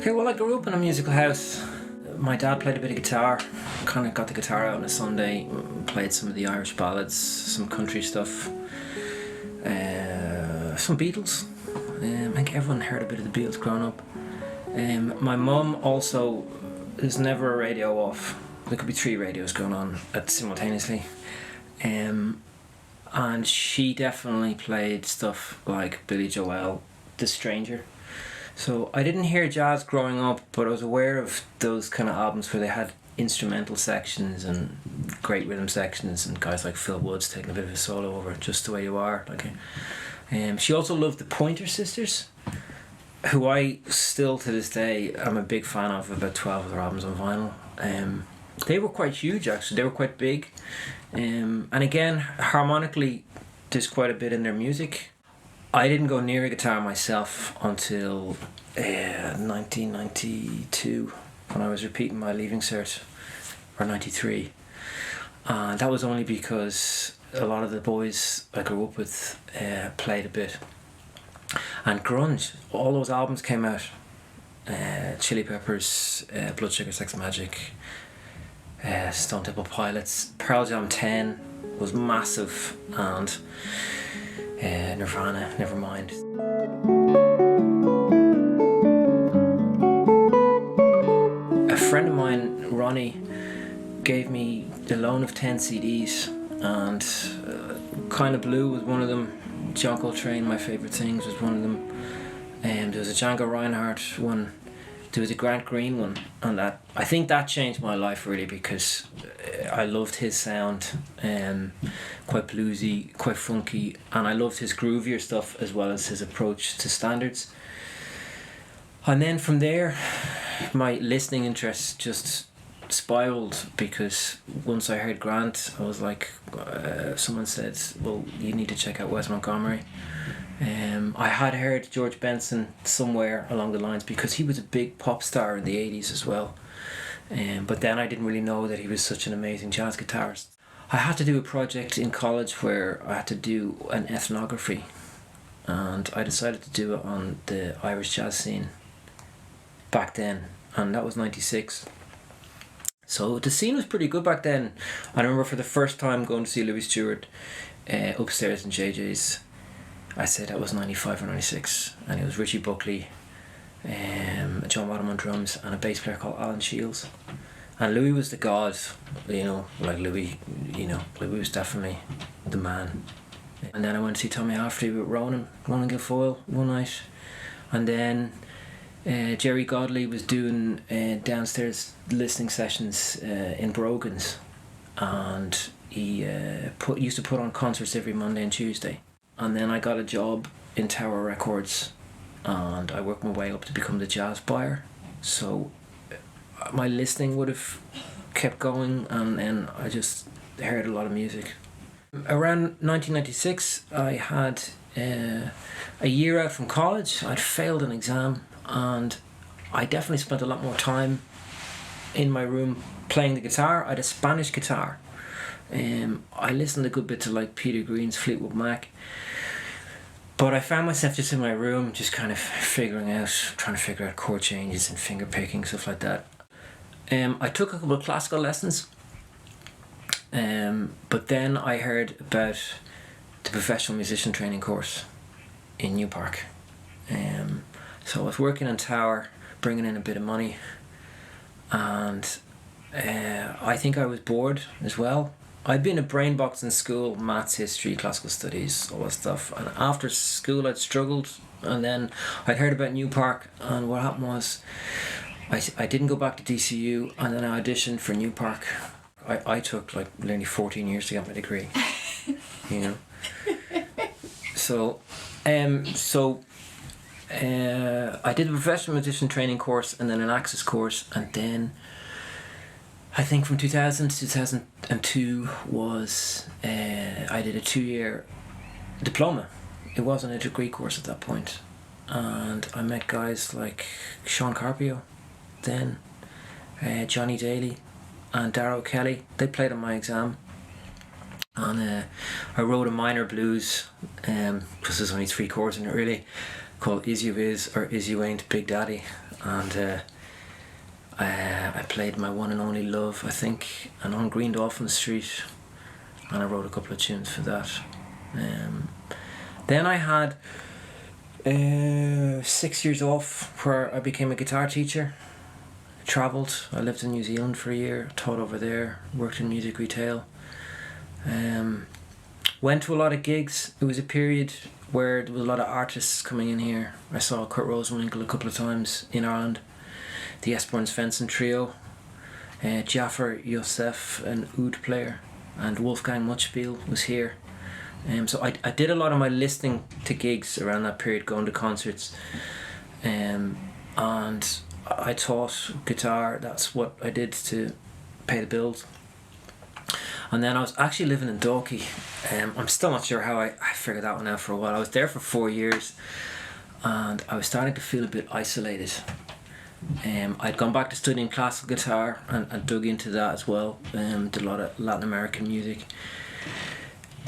Okay, well, I grew up in a musical house. My dad played a bit of guitar, kind of got the guitar out on a Sunday, played some of the Irish ballads, some country stuff, some Beatles. I think everyone heard a bit of the Beatles growing up. My mum also, there's never a radio off. There could be 3 radios going on simultaneously. And she definitely played stuff like Billy Joel, The Stranger. So I didn't hear jazz growing up, but I was aware of those kind of albums where they had instrumental sections and great rhythm sections, and guys like Phil Woods taking a bit of a solo over Just the Way You Are. She also loved the Pointer Sisters, who I still to this day am a big fan of. About 12 of their albums on vinyl. They were quite huge, actually. They were quite big, and again, harmonically, there's quite a bit in their music. I didn't go near a guitar myself until 1992, when I was repeating my leaving cert, or 93. That was only because a lot of the boys I grew up with played a bit. And grunge, all those albums came out. Chili Peppers, Blood Sugar Sex Magic, Stone Temple Pilots, Pearl Jam 10 was massive, and Nirvana, Nevermind. A friend of mine, Ronnie, gave me the loan of 10 CDs, and Kind of Blue was one of them. John Coltrane, My Favourite Things, was one of them. There was a Django Reinhardt one. There was a Grant Green one, and I think that changed my life really, because I loved his sound, quite bluesy, quite funky, and I loved his groovier stuff as well as his approach to standards. And then from there, my listening interest just spiraled, because once I heard Grant, I was like, someone said, well, you need to check out Wes Montgomery. I had heard George Benson somewhere along the lines, because he was a big pop star in the 80s as well. But then I didn't really know that he was such an amazing jazz guitarist. I had to do a project in college where I had to do an ethnography, and I decided to do it on the Irish jazz scene back then, and that was 96. So the scene was pretty good back then. I remember for the first time going to see Louis Stewart upstairs in JJ's. I said that was 95 or 96, and it was Richie Buckley, John Wadham on drums, and a bass player called Alan Shields. And Louis was the god, Louis was definitely the man. And then I went to see Tommy Hafferty with Ronan Guilfoyle one night, and then Jerry Godley was doing downstairs listening sessions in Brogan's, and he used to put on concerts every Monday and Tuesday. And then I got a job in Tower Records, and I worked my way up to become the jazz buyer. So my listening would have kept going, and then I just heard a lot of music. Around 1996, I had a year out from college. I'd failed an exam, and I definitely spent a lot more time in my room playing the guitar. I had a Spanish guitar. I listened a good bit to like Peter Green's Fleetwood Mac, but I found myself just in my room, just kind of trying to figure out chord changes and finger picking, stuff like that. I took a couple of classical lessons, but then I heard about the professional musician training course in New Park. So I was working in Tower, bringing in a bit of money, and I think I was bored as well. I'd been a brain box in school, maths, history, classical studies, all that stuff, and after school I'd struggled, and then I'd heard about New Park, and what happened was I didn't go back to DCU, and then I auditioned for New Park. I took like nearly 14 years to get my degree, you know. So I did a professional musician training course, and then an Access course, and then I think from 2000 to 2002 was I did a 2-year diploma. It wasn't a degree course at that point, and I met guys like Sean Carpio, then Johnny Daly and Darrow Kelly. They played on my exam, and I wrote a minor blues, because there's only 3 chords in it really, called Is You Is or Is You Ain't Big Daddy, and I played My One and Only Love, I think, and On Green Dolphin Street, and I wrote a couple of tunes for that. Then I had 6 years off where I became a guitar teacher. Travelled. I lived in New Zealand for a year, taught over there, worked in music retail. Went to a lot of gigs. It was a period where there was a lot of artists coming in here. I saw Kurt Rosenwinkel a couple of times in Ireland. The Esperance Svensson Trio, Jaffer Yosef, an oud player, and Wolfgang Muchspiel was here. So I did a lot of my listening to gigs around that period, going to concerts, and I taught guitar. That's what I did to pay the bills. And then I was actually living in Dalkey. I'm still not sure how I figured that one out for a while. I was there for 4 years, and I was starting to feel a bit isolated. I'd gone back to studying classical guitar and dug into that as well. Did a lot of Latin American music.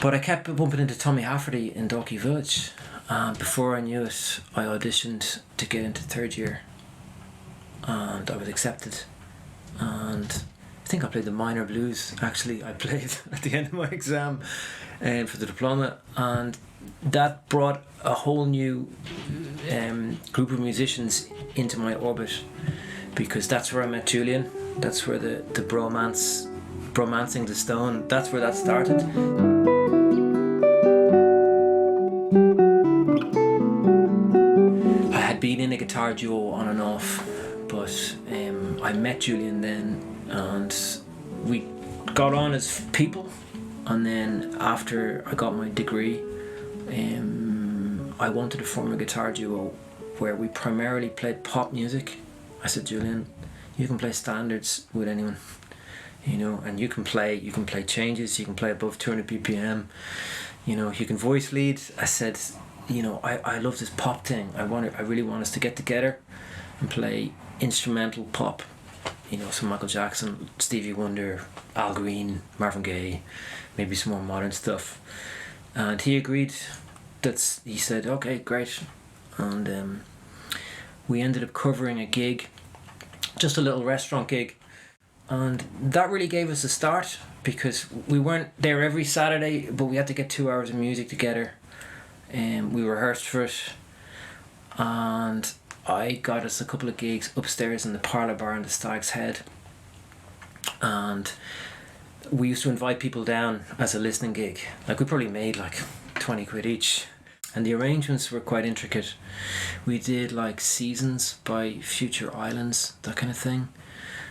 But I kept bumping into Tommy Hafferty in Dalkey Village, and before I knew it, I auditioned to get into third year, and I was accepted. And I think I played the minor blues. Actually, I played at the end of my exam for the diploma, and that brought a whole new group of musicians into my orbit, because that's where I met Julien. That's where the bromancing the stone, that's where that started. I had been in a guitar duo on and off, but I met Julien then, and we got on as people. And then after I got my degree, I wanted to form a guitar duo where we primarily played pop music. I said, Julien, you can play standards with anyone, you know, and you can play changes, you can play above 200 BPM, you know, you can voice lead. I said, you know, I love this pop thing. I really want us to get together and play instrumental pop, you know, some Michael Jackson, Stevie Wonder, Al Green, Marvin Gaye, maybe some more modern stuff. And he agreed. He said, okay, great. And we ended up covering a gig, just a little restaurant gig, and that really gave us a start, because we weren't there every Saturday, but we had to get 2 hours of music together, and we rehearsed for it. And I got us a couple of gigs upstairs in the parlour bar in the Stag's Head, and we used to invite people down as a listening gig. Like, we probably made like 20 quid each, and the arrangements were quite intricate. We did like Seasons by Future Islands, that kind of thing.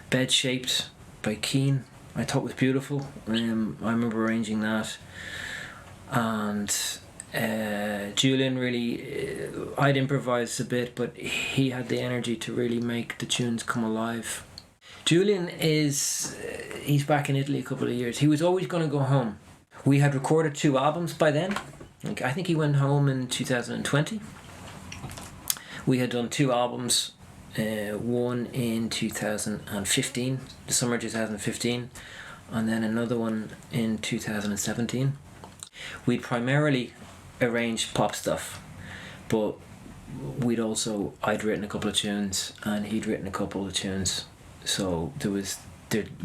Bed Shaped by Keane, I thought was beautiful. I remember arranging that. And Julien really, I'd improvised a bit, but he had the energy to really make the tunes come alive. Julien he's back in Italy a couple of years. He was always going to go home. We had recorded 2 albums by then. I think he went home in 2020. We had done 2 albums, one in 2015, the summer 2015, and then another one in 2017. We'd primarily arranged pop stuff, but I'd written a couple of tunes and he'd written a couple of tunes, so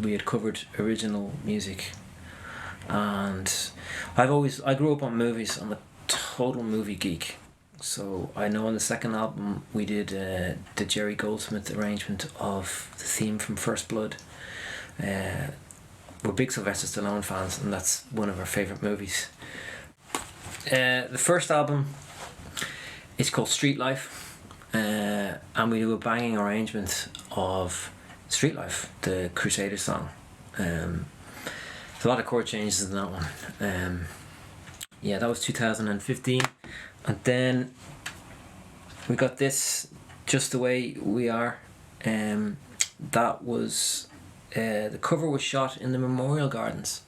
we had covered original music. And I grew up on movies. I'm a total movie geek, so I know on the second album we did the Jerry Goldsmith arrangement of the theme from First Blood. We're big Sylvester Stallone fans, and that's one of our favourite movies. The first album is called Street Life, and we do a banging arrangement of Street Life, the Crusaders song. A lot of chord changes in that one. That was 2015, and then we got this, Just the Way We Are. That was the cover was shot in the Memorial Gardens,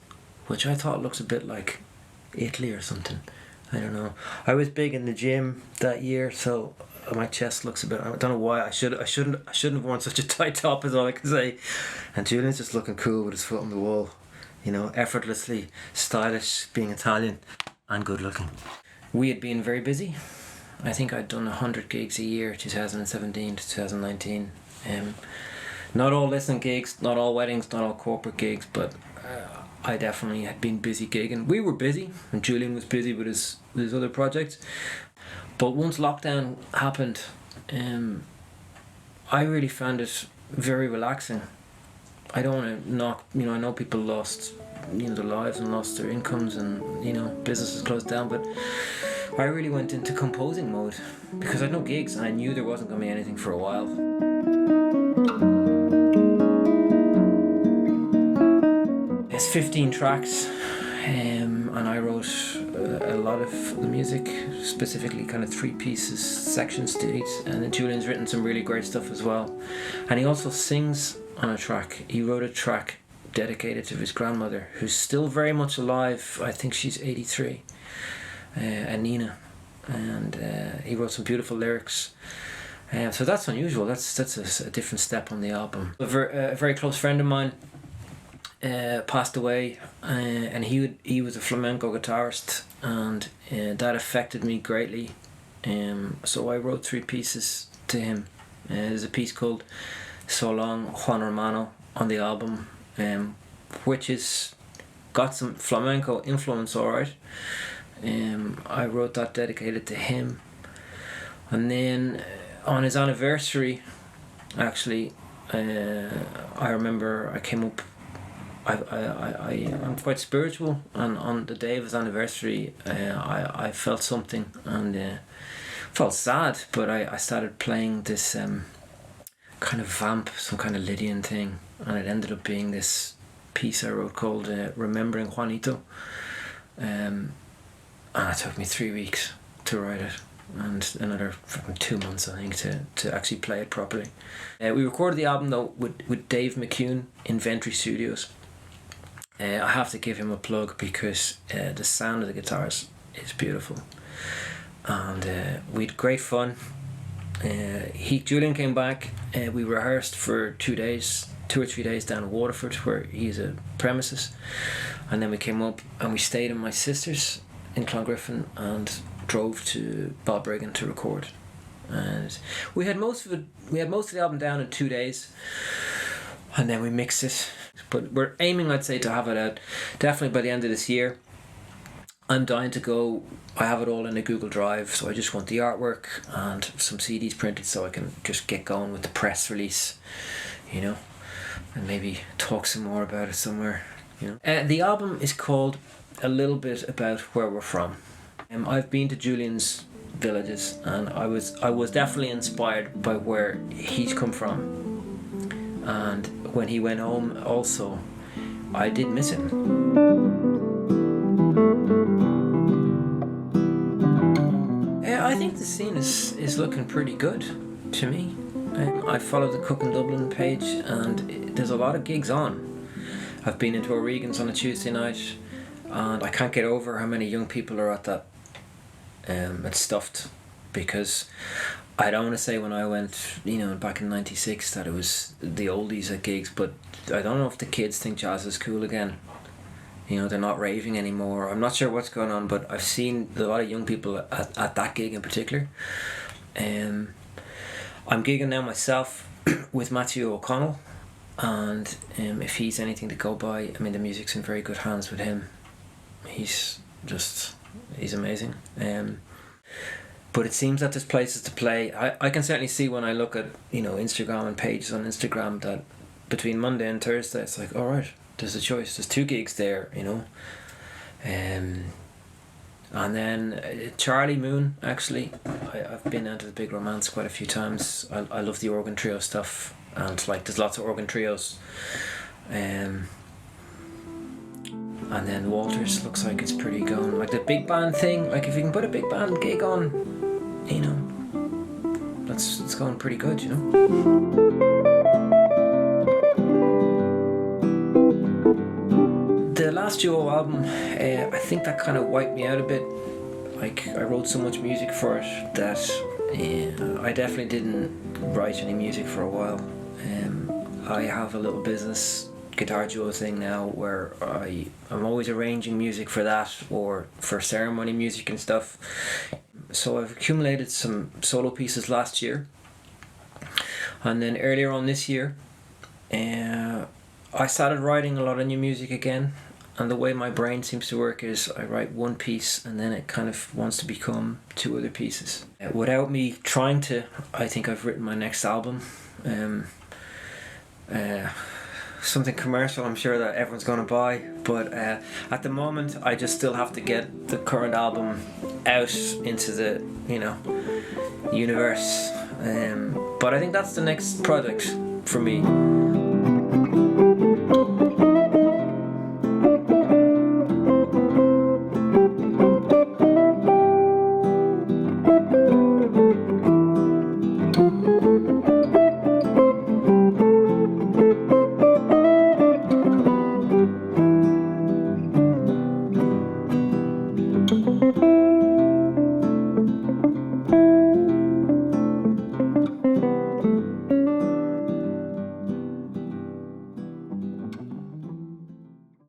which I thought looks a bit like Italy or something. I don't know. I was big in the gym that year, so my chest looks a bit. I don't know why. I shouldn't have worn such a tight top, is all I can say. And Julien's just looking cool with his foot on the wall. You know, effortlessly stylish, being Italian and good looking. We had been very busy. I think I'd done 100 gigs a year, 2017 to 2019. Not all listening gigs, not all weddings, not all corporate gigs, but I definitely had been busy gigging. We were busy, and Julien was busy with his other projects. But once lockdown happened, I really found it very relaxing. I don't want to knock, I know people lost, their lives and lost their incomes, and, businesses closed down, but I really went into composing mode because I had no gigs and I knew there wasn't going to be anything for a while. It's 15 tracks, and I wrote a lot of the music, specifically kind of 3 pieces, sections to each, and then Julien's written some really great stuff as well. And he also sings on a track. He wrote a track dedicated to his grandmother, who's still very much alive. I think she's 83, Nina, and he wrote some beautiful lyrics. So that's unusual. That's a different step on the album. A very close friend of mine passed away, and he was a flamenco guitarist, and that affected me greatly. So I wrote 3 pieces to him. There's a piece called So Long, Juan Hermano on the album, which is got some flamenco influence, alright. I wrote that dedicated to him, and then on his anniversary, actually, I remember I came up. I'm quite spiritual, and on the day of his anniversary, I felt something, and felt sad, but I started playing this kind of vamp, some kind of Lydian thing, and it ended up being this piece I wrote called Remembering Juanito, and it took me 3 weeks to write it, and another 2 months, I think, to actually play it properly. We recorded the album though with Dave McCune in Ventry Studios. I have to give him a plug because the sound of the guitars is beautiful, and we had great fun. Julien came back. We rehearsed for 2 or 3 days down in Waterford, where he's a premises, and then we came up and we stayed in my sister's in Clongriffin and drove to Balbriggan to record. And we had most of the album down in 2 days, and then we mixed it. But we're aiming, I'd say, to have it out definitely by the end of this year. I'm dying to go. I have it all in a Google Drive, so I just want the artwork and some CDs printed so I can just get going with the press release, and maybe talk some more about it somewhere. The album is called A Little Bit About Where We're From. I've been to Julien's villages, and I was definitely inspired by where he's come from. And when he went home also, I did miss him. I think the scene is looking pretty good to me. I follow the Cook in Dublin page, and there's a lot of gigs on. I've been into O'Regan's on a Tuesday night, and I can't get over how many young people are at that. It's stuffed, because I don't want to say when I went, back in '96 that it was the oldies at gigs, but I don't know if the kids think jazz is cool again. They're not raving anymore. I'm not sure what's going on, but I've seen a lot of young people at that gig in particular. I'm gigging now myself with Matthew O'Connell, and if he's anything to go by, the music's in very good hands with him. He's amazing. But it seems that there's places to play. I can certainly see when I look at Instagram and pages on Instagram that between Monday and Thursday it's like, all right, there's a choice. There's 2 gigs there, and then Charlie Moon, actually, I've been down to the Big Romance quite a few times. I love the organ trio stuff, and there's lots of organ trios. And then Walters looks like it's pretty going. The big band thing, if you can put a big band gig on, it's going pretty good, The last duo album, I think that kind of wiped me out a bit. I wrote so much music for it that I definitely didn't write any music for a while. I have a little business guitar duo thing now where I'm always arranging music for that, or for ceremony music and stuff. So I've accumulated some solo pieces last year, and then earlier on this year I started writing a lot of new music again. And the way my brain seems to work is I write one piece and then it kind of wants to become two other pieces. Without me trying to, I think I've written my next album. Something commercial, I'm sure that everyone's going to buy. But at the moment, I just still have to get the current album out into the, universe. But I think that's the next project for me.